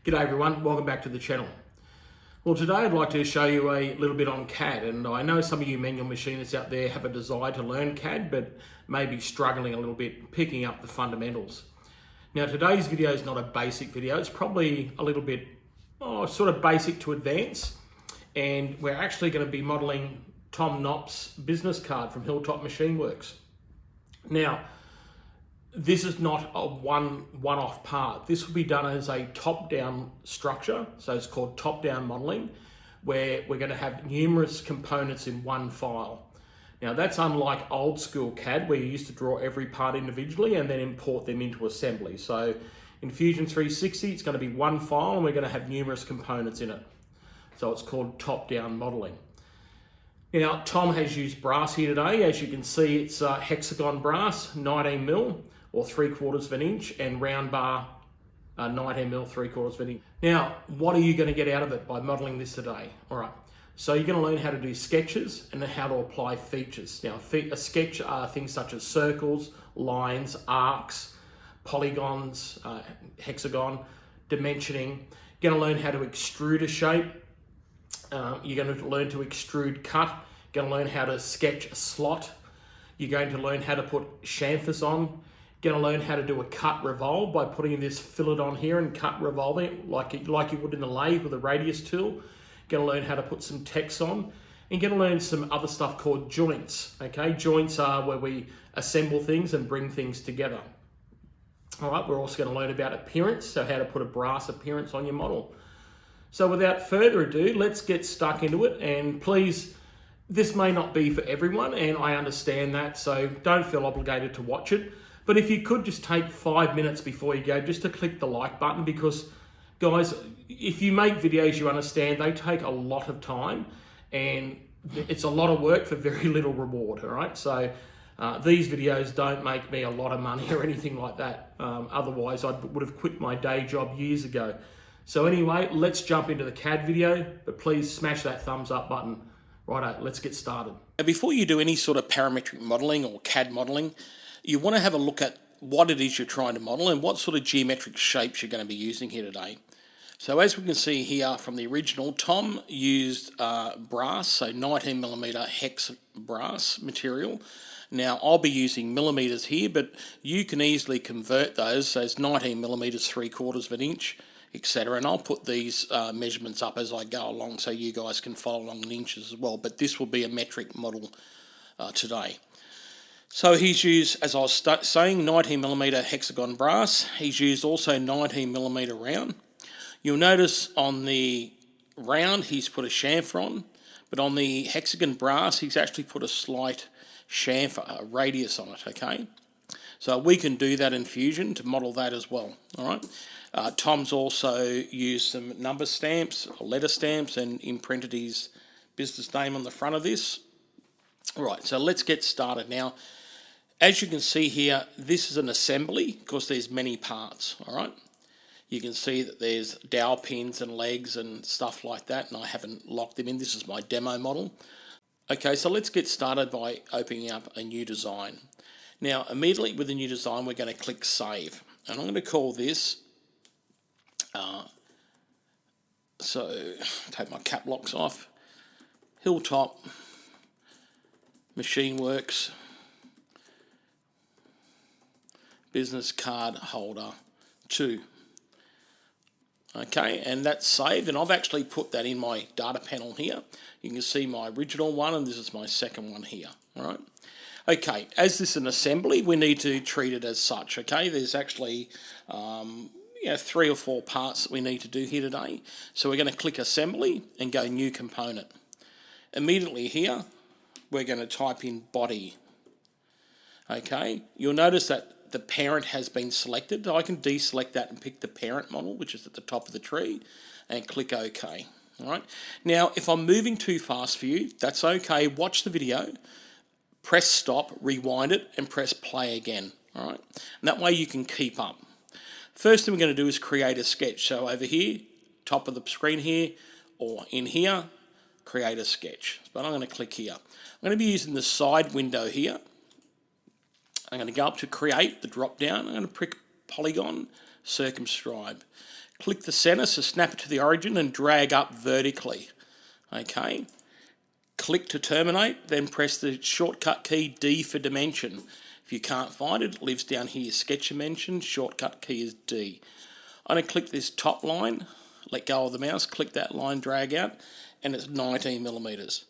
G'day everyone, welcome back to the channel. Well, today I'd like to show you a little bit on CAD, and I know some of you manual machinists out there have a desire to learn CAD but maybe struggling a little bit picking up the fundamentals. Now today's video is not a basic video, it's probably a little bit sort of basic to advanced, and we're actually going to be modelling Tom Knopp's business card from Hilltop Machine Works. Now this is not a one-off part. This will be done as a top-down structure, so it's called top-down modeling, where we're going to have numerous components in one file. Now that's unlike old school CAD where you used to draw every part individually and then import them into assembly. So in Fusion360 it's going to be one file and we're going to have numerous components in it. So it's called top-down modeling. Now Tom has used brass here today. As you can see, it's hexagon brass, 19mm or 3/4 of an inch, and round bar 19mm 3/4 of an inch. Now, what are you going to get out of it by modeling this today? All right, so you're going to learn how to do sketches and how to apply features. Now, a sketch are things such as circles, lines, arcs, polygons, hexagon, dimensioning. You're going to learn how to extrude a shape. You're going to learn to extrude cut. You're going to learn how to sketch a slot. You're going to learn how to put chamfers on. You're going to learn how to do a cut revolve by putting this fillet on here and cut revolving it like you would in the lathe with a radius tool. You're going to learn how to put some text on. And you're going to learn some other stuff called joints. Okay, joints are where we assemble things and bring things together. All right, we're also going to learn about appearance, so how to put a brass appearance on your model. So without further ado, let's get stuck into it. And please, this may not be for everyone, and I understand that, so don't feel obligated to watch it. But if you could just take 5 minutes before you go just to click the like button, because guys, if you make videos, you understand they take a lot of time and it's a lot of work for very little reward, all right? So these videos don't make me a lot of money or anything like that. Otherwise, I would have quit my day job years ago. So anyway, let's jump into the CAD video, but please smash that thumbs up button. Righto, let's get started. Now, before you do any sort of parametric modelling or CAD modelling, you want to have a look at what it is you're trying to model and what sort of geometric shapes you're going to be using here today. So as we can see here from the original, Tom used brass, so 19mm hex brass material. Now I'll be using millimeters here, but you can easily convert those as 19mm 3/4 of an inch, etc. And I'll put these measurements up as I go along so you guys can follow along in inches as well. But this will be a metric model today. So he's used, as I was saying, 19mm hexagon brass. He's used also 19mm round. You'll notice on the round he's put a chamfer on, but on the hexagon brass he's actually put a slight chamfer, a radius on it, okay? So we can do that in Fusion to model that as well, all right? Tom's also used some number stamps, or letter stamps, and imprinted his business name on the front of this. All right, so let's get started now. As you can see here, this is an assembly because there's many parts, all right? You can see that there's dowel pins and legs and stuff like that, and I haven't locked them in. This is my demo model. Okay, so let's get started by opening up a new design. Now, immediately with the new design, we're going to click Save. And I'm going to call this, so take my cap locks off, Hilltop Machine Works Business Card Holder 2. Okay, and that's saved, and I've actually put that in my data panel here. You can see my original one, and this is my second one here, all right? Okay, as this is an assembly, we need to treat it as such, okay? There's actually 3 or 4 parts that we need to do here today. So we're going to click Assembly and go New Component. Immediately here, we're going to type in Body. Okay, you'll notice that the parent has been selected. I can deselect that and pick the parent model, which is at the top of the tree, and click OK. All right. Now, if I'm moving too fast for you, that's okay. Watch the video, press stop, rewind it, and press play again. All right. And that way you can keep up. First thing we're going to do is create a sketch. So over here, top of the screen here, or in here, create a sketch. But I'm going to click here. I'm going to be using the side window here. I'm going to go up to Create, the drop down. I'm going to pick Polygon, Circumscribe. Click the center, so snap it to the origin and drag up vertically. Okay. Click to terminate, then press the shortcut key D for dimension. If you can't find it, it lives down here, sketch dimension, shortcut key is D. I'm going to click this top line, let go of the mouse, click that line, drag out, and it's 19 millimeters.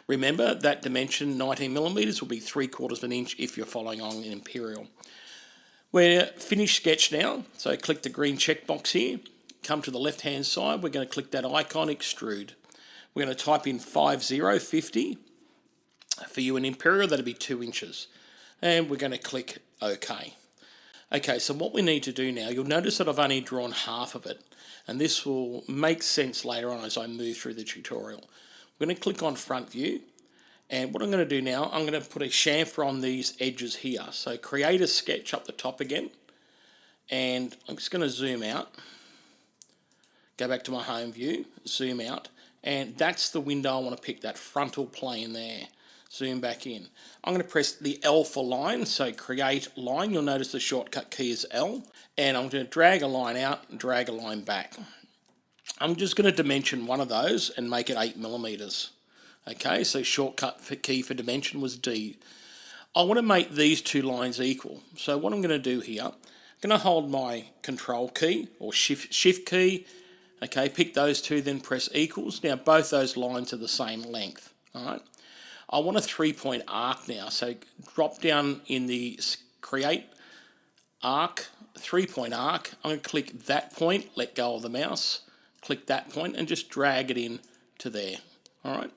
Remember that dimension 19 millimeters will be 3/4 of an inch if you're following on in imperial. We're finished sketch now, so click the green checkbox here, come to the left hand side, we're going to click that icon extrude. We're going to type in 5050. For you in imperial, that'll be 2 inches. And we're going to click OK. Okay, so what we need to do now, you'll notice that I've only drawn half of it, and this will make sense later on as I move through the tutorial. We're going to click on front view, and what I'm going to do now, I'm going to put a chamfer on these edges here. So create a sketch up the top again, and I'm just going to zoom out, go back to my home view, zoom out, and that's the window I want to pick, that frontal plane there. Zoom back in. I'm going to press the L for line, so create line. You'll notice the shortcut key is L, and I'm going to drag a line out and drag a line back. I'm just going to dimension one of those and make it 8 millimeters. Okay, so shortcut key for dimension was D. I want to make these two lines equal. So what I'm going to do here, I'm going to hold my control key or shift key. Okay, pick those two, then press equals. Now both those lines are the same length. All right. I want a 3-point arc now, so drop down in the create arc, 3-point arc. I'm going to click that point, let go of the mouse, click that point and just drag it in to there. All right.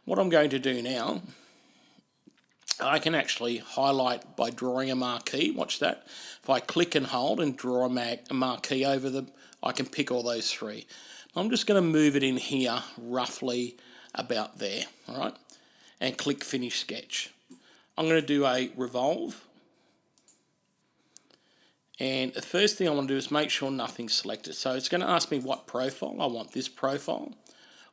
What I'm going to do now, I can actually highlight by drawing a marquee. Watch that. If I click and hold and draw a marquee over them, I can pick all those three. I'm just going to move it in here roughly about there. All right. And click Finish Sketch. I'm going to do a revolve. And the first thing I want to do is make sure nothing's selected. So it's going to ask me what profile. I want this profile.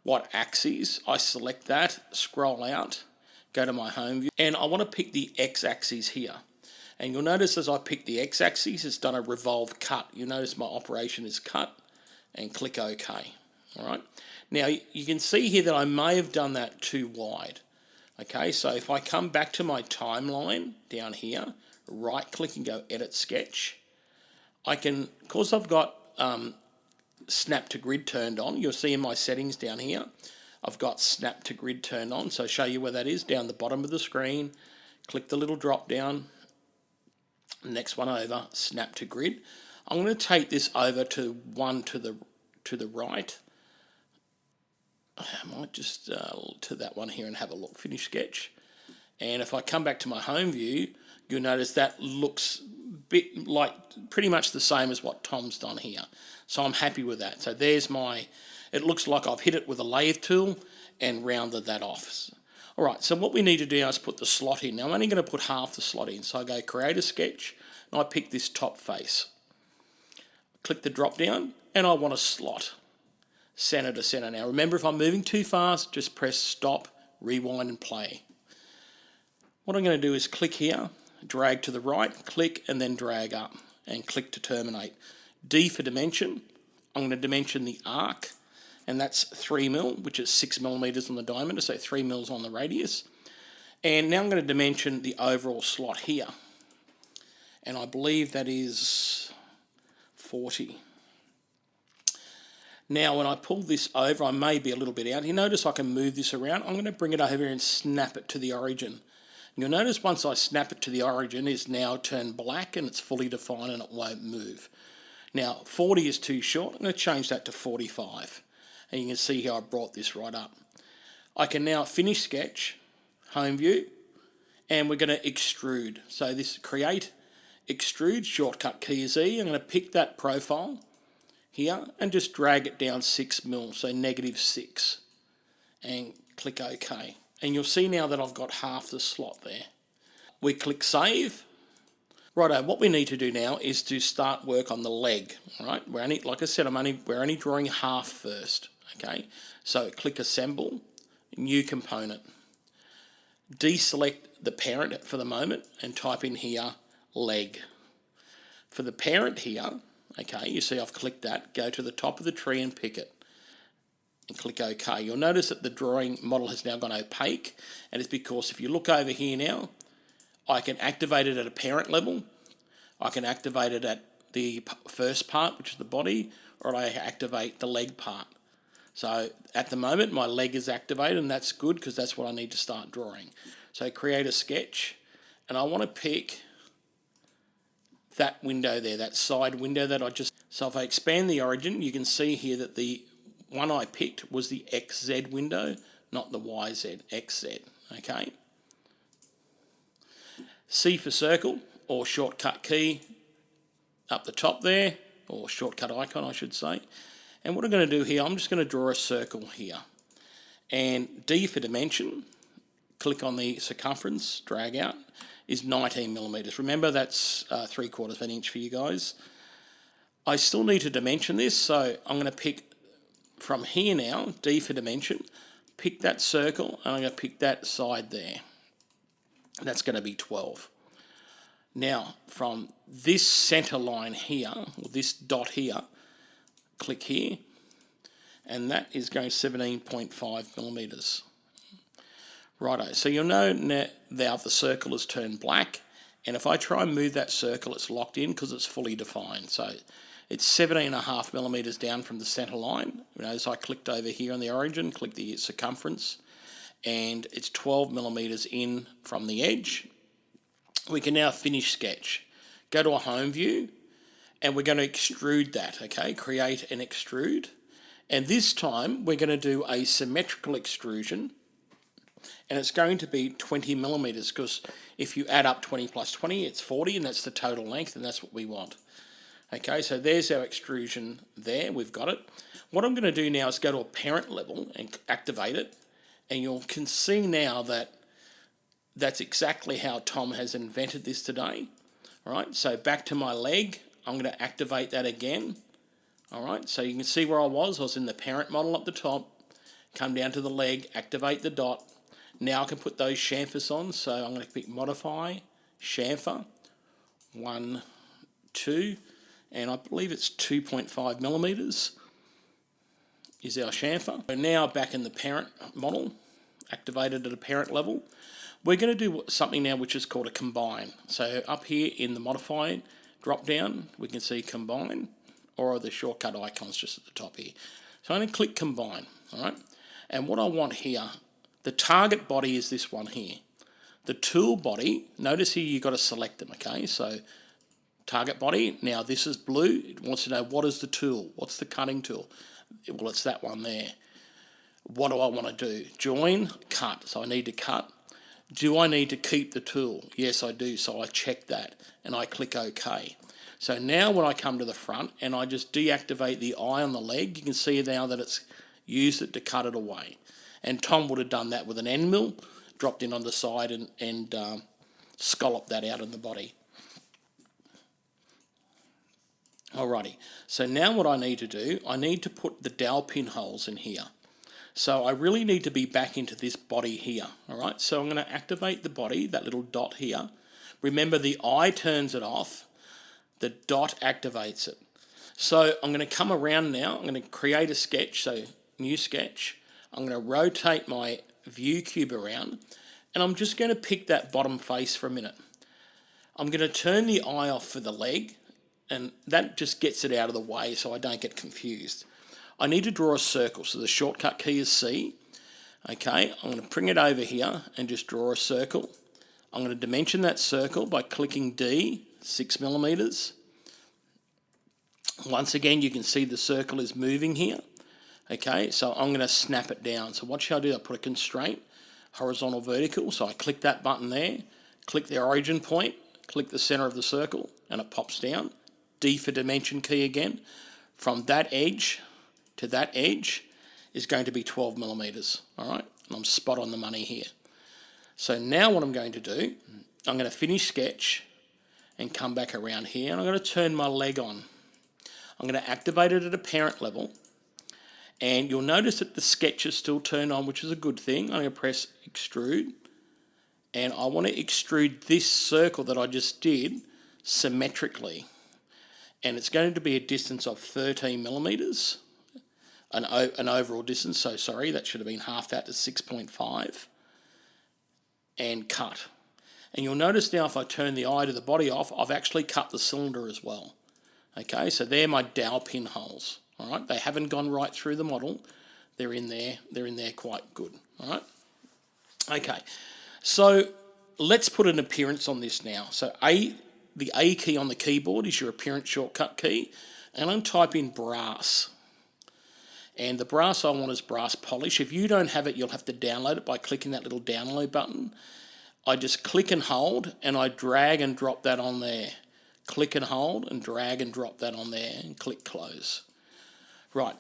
What axis. I select that, scroll out, go to my home view. And I want to pick the X-axis here. And you'll notice as I pick the X-axis, it's done a revolve cut. You'll notice my operation is cut and click OK. All right. Now you can see here that I may have done that too wide. Okay, so if I come back to my timeline down here, right click and go edit sketch, I can, of course I've got snap to grid turned on. You'll see in my settings down here, I've got snap to grid turned on. So I'll show you where that is down the bottom of the screen. Click the little drop down, next one over, snap to grid. I'm going to take this over to one to the right. I might just to that one here and have a look, finish sketch. And if I come back to my home view, you'll notice that looks a bit like pretty much the same as what Tom's done here. So I'm happy with that. So there's my, it looks like I've hit it with a lathe tool and rounded that off. All right, so what we need to do now is put the slot in. Now I'm only going to put half the slot in. So I go create a sketch and I pick this top face. Click the drop down and I want a slot. Center to center. Now remember, if I'm moving too fast, just press stop, rewind and play. What I'm going to do is click here, drag to the right, click and then drag up and click to terminate. D for dimension. I'm going to dimension the arc and that's 3 mil, which is 6 millimeters on the diameter, so 3 mils on the radius. And now I'm going to dimension the overall slot here. And I believe that is 40. Now when I pull this over, I may be a little bit out. You notice I can move this around. I'm going to bring it over here and snap it to the origin. You'll notice once I snap it to the origin, it's now turned black and it's fully defined and it won't move. Now 40 is too short. I'm going to change that to 45. And you can see how I brought this right up. I can now finish sketch, home view, and we're going to extrude. So this create, extrude, shortcut key is E. I'm going to pick that profile here and just drag it down 6 mil, so -6, and click OK. And you'll see now that I've got half the slot there. We click save. Righto, what we need to do now is to start work on the leg. All right, we're only, like I said, we're only drawing half first. Okay, so click assemble, new component. Deselect the parent for the moment and type in here leg. For the parent here, Okay, you see I've clicked that. Go to the top of the tree and pick it. And click OK. You'll notice that the drawing model has now gone opaque, and it's because if you look over here now, I can activate it at a parent level, I can activate it at the first part, which is the body, or I activate the leg part. So at the moment my leg is activated, and that's good because that's what I need to start drawing. So create a sketch, and I want to pick that window there, that side window that I just... So if I expand the origin, you can see here that the one I picked was the XZ window, not the YZ, XZ, okay? C for circle, or shortcut key up the top there, or shortcut icon I should say. And what I'm going to do here, I'm just going to draw a circle here. And D for dimension, click on the circumference, drag out, is 19 millimeters. Remember that's 3/4 of an inch for you guys. I still need to dimension this, so I'm going to pick from here now, D for dimension, pick that circle, and I'm going to pick that side there. That's going to be 12. Now, from this center line here, or this dot here, click here, and that is going 17.5 millimeters. Righto, so you'll know now the circle has turned black, and if I try and move that circle, it's locked in because it's fully defined. So it's 17.5 millimeters down from the center line. Notice I clicked over here on the origin, click the circumference, and it's 12 millimeters in from the edge. We can now finish sketch. Go to a home view, and we're going to extrude that, okay? Create an extrude. And this time we're going to do a symmetrical extrusion, and it's going to be 20 millimeters because if you add up 20 plus 20, it's 40, and that's the total length, and that's what we want. Okay, so there's our extrusion there, we've got it. What I'm going to do now is go to a parent level and activate it, and you can see now that that's exactly how Tom has invented this today. All right, so back to my leg, I'm going to activate that again. All right, so you can see where I was in the parent model up the top, come down to the leg, activate the dot. Now I can put those chamfers on, so I'm going to pick modify, chamfer, 1, 2, and I believe it's 2.5 millimeters is our chamfer. So now back in the parent model, activated at a parent level, we're going to do something now which is called a combine. So up here in the modify drop down, we can see combine, or the shortcut icons just at the top here. So I'm going to click combine, all right? And what I want here, the target body is this one here. The tool body, notice here you've got to select them, okay? So target body, now this is blue, it wants to know what is the tool, what's the cutting tool? Well, it's that one there. What do I want to do? Join, cut, so I need to cut. Do I need to keep the tool? Yes, I do, so I check that, and I click OK. So now when I come to the front, and I just deactivate the eye on the leg, you can see now that it's used it to cut it away. And Tom would have done that with an end mill, dropped in on the side and scalloped that out in the body. Alrighty, so now what I need to do, I need to put the dowel pin holes in here. So I really need to be back into this body here, alright? So I'm going to activate the body, that little dot here. Remember the eye turns it off, the dot activates it. So I'm going to come around now, I'm going to create a sketch, so new sketch. I'm going to rotate my view cube around, and I'm just going to pick that bottom face for a minute. I'm going to turn the eye off for the leg, and that just gets it out of the way so I don't get confused. I need to draw a circle, so the shortcut key is C. Okay, I'm going to bring it over here and just draw a circle. I'm going to dimension that circle by clicking D, 6 millimeters. Once again, you can see the circle is moving here. Okay, so I'm going to snap it down. So what shall I do? I put a constraint, horizontal, vertical. So I click that button there, click the origin point, click the center of the circle, and it pops down. D for dimension key again. From that edge to that edge is going to be 12 millimeters. All right, and I'm spot on the money here. So now what I'm going to do, I'm going to finish sketch and come back around here, and I'm going to turn my leg on. I'm going to activate it at a parent level, and you'll notice that the sketch is still turned on, which is a good thing. I'm going to press extrude, and I want to extrude this circle that I just did symmetrically. and it's going to be a distance of 13 millimeters, an overall distance. So sorry, that should have been half that to 6.5, and cut. And you'll notice now if I turn the eye to the body off, I've actually cut the cylinder as well. Okay, so they're my dowel pin holes. All right, they haven't gone right through the model. They're in there. They're in there quite good. All right. Okay, so let's put an appearance on this now. So the A key on the keyboard is your appearance shortcut key, and I'm typing brass. And the brass I want is brass polish. If you don't have it, you'll have to download it by clicking that little download button. I just click and hold, and I drag and drop that on there. Click and hold and drag and drop that on there, and click close. Right,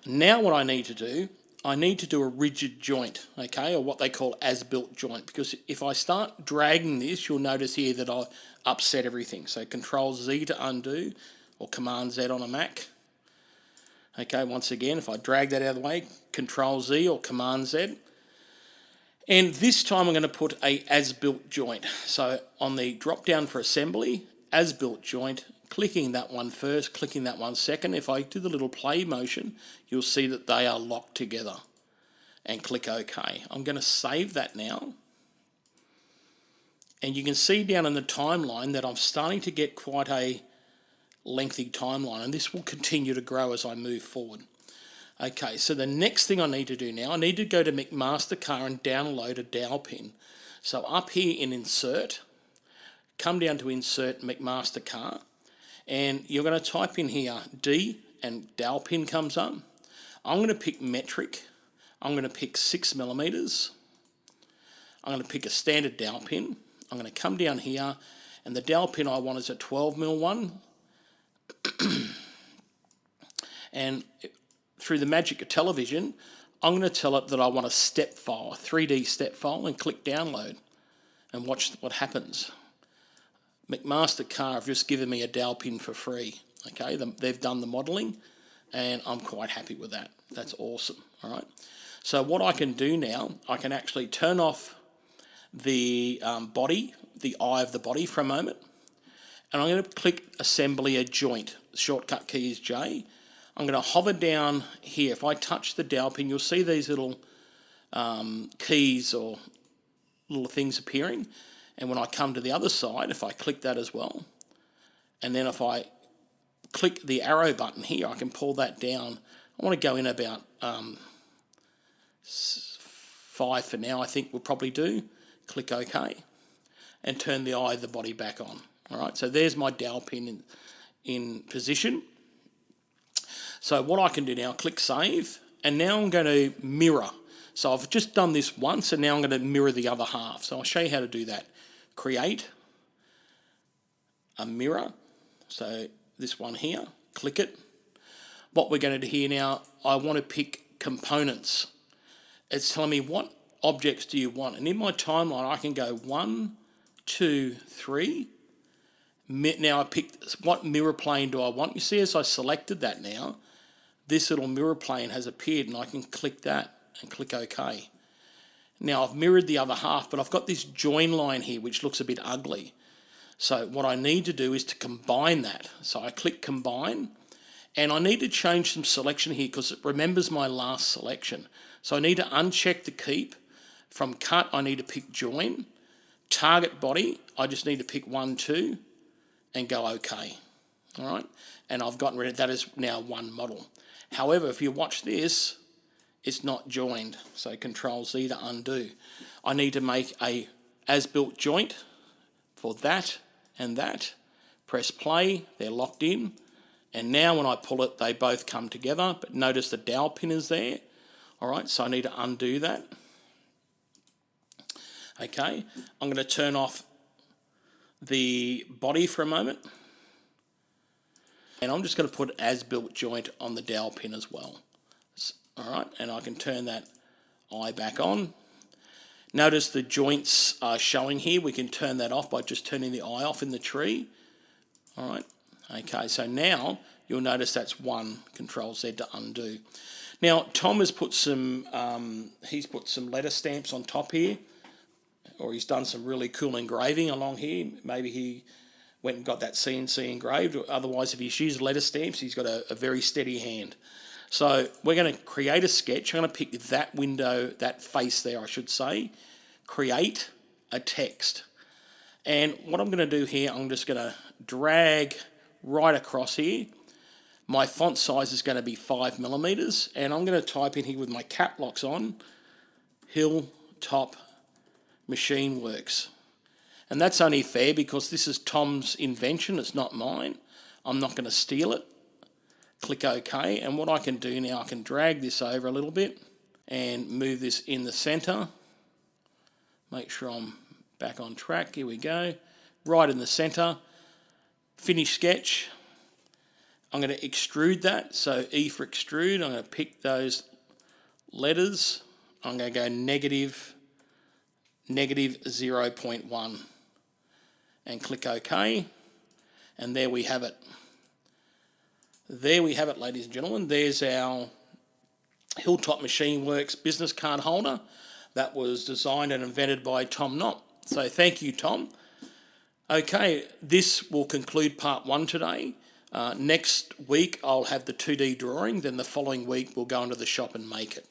now what I need to do a rigid joint, okay, or what they call as-built joint, because if I start dragging this, you'll notice here that I upset everything. So Control Z to undo, or Command Z on a Mac. Okay, once again, if I drag that out of the way, Control Z or Command Z. And this time I'm going to put a as-built joint. So on the drop down for assembly, as-built joint, clicking that one first, clicking that one second. If I do the little play motion, you'll see that they are locked together. And click OK. I'm going to save that now. And you can see down in the timeline that I'm starting to get quite a lengthy timeline, and this will continue to grow as I move forward. Okay, so the next thing I need to do now, I need to go to McMaster-Carr and download a dowel pin. So up here in Insert, come down to Insert McMaster-Carr, and you're going to type in here D, and dowel pin comes up. I'm going to pick metric. I'm going to pick 6 millimeters. I'm going to pick a standard dowel pin. I'm going to come down here, and the dowel pin I want is a 12 mil one. And through the magic of television, I'm going to tell it that I want a step file, a 3D step file, and click download and watch what happens. McMaster-Carr have just given me a dowel pin for free. Okay, they've done the modelling, and I'm quite happy with that. That's awesome. All right. So what I can do now, I can actually turn off the body, the eye of the body for a moment, and I'm going to click Assembly a Joint. The shortcut key is J. I'm going to hover down here. If I touch the dowel pin, you'll see these little keys or little things appearing. And when I come to the other side, if I click that as well, and then if I click the arrow button here, I can pull that down. I want to go in about 5 for now, I think we'll probably do. Click OK, and turn the eye of the body back on. All right, so there's my dowel pin in position. So what I can do now, click Save, and now I'm going to mirror. So I've just done this once, and now I'm going to mirror the other half. So I'll show you how to do that. Create a mirror. So this one here, click it. What we're going to do here now, I want to pick components. It's telling me what objects do you want. And in my timeline, I can go 1, 2, 3. Now I picked what mirror plane do I want. You see, as I selected that now, this little mirror plane has appeared, and I can click that and click OK. Now I've mirrored the other half, but I've got this join line here which looks a bit ugly. So what I need to do is to combine that. So I click Combine, and I need to change some selection here because it remembers my last selection. So I need to uncheck the keep. From Cut, I need to pick Join. Target Body, I just need to pick 1, 2, and go OK. All right, and I've gotten rid of that as now one model. However, if you watch this, it's not joined. So Control Z to undo. I need to make a as-built joint for that and that. Press play, they're locked in. And now when I pull it, they both come together. But notice the dowel pin is there. All right, so I need to undo that. Okay, I'm going to turn off the body for a moment. And I'm just going to put as-built joint on the dowel pin as well. All right, and I can turn that eye back on. Notice the joints are showing here. We can turn that off by just turning the eye off in the tree. All right, okay, so now you'll notice that's one. Control Z to undo. Now, Tom has put some, he's put some letter stamps on top here, or he's done some really cool engraving along here. Maybe he went and got that CNC engraved. Otherwise, if he's used letter stamps, he's got a very steady hand. So we're going to create a sketch. I'm going to pick that window, that face there, I should say, create a text. And what I'm going to do here, I'm just going to drag right across here. My font size is going to be 5mm, and I'm going to type in here with my cap locks on, Hilltop Machine Works. And that's only fair because this is Tom's invention, it's not mine. I'm not going to steal it. Click OK, and what I can do now, I can drag this over a little bit and move this in the center. Make sure I'm back on track, here we go. Right in the center, finish sketch. I'm going to extrude that, so E for extrude. I'm going to pick those letters. I'm going to go negative 0.1 and click OK. And there we have it. There we have it, ladies and gentlemen. There's our Hilltop Machine Works business card holder that was designed and invented by Tom Knott. So thank you, Tom. Okay, this will conclude part 1 today. Next week I'll have the 2D drawing, then the following week we'll go into the shop and make it.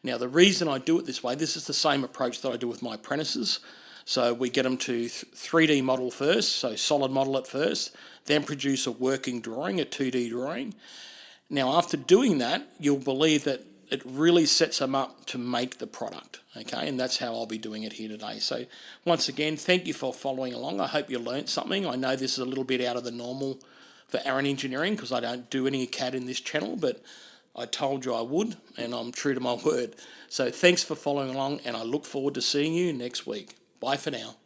Now the reason I do it this way, this is the same approach that I do with my apprentices. So we get them to 3D model first, so solid model at first, then produce a working drawing, a 2D drawing. Now after doing that, you'll believe that it really sets them up to make the product, okay? And that's how I'll be doing it here today. So once again, thank you for following along. I hope you learnt something. I know this is a little bit out of the normal for Aaron Engineering because I don't do any CAD in this channel, but I told you I would, and I'm true to my word. So thanks for following along, and I look forward to seeing you next week. Bye for now.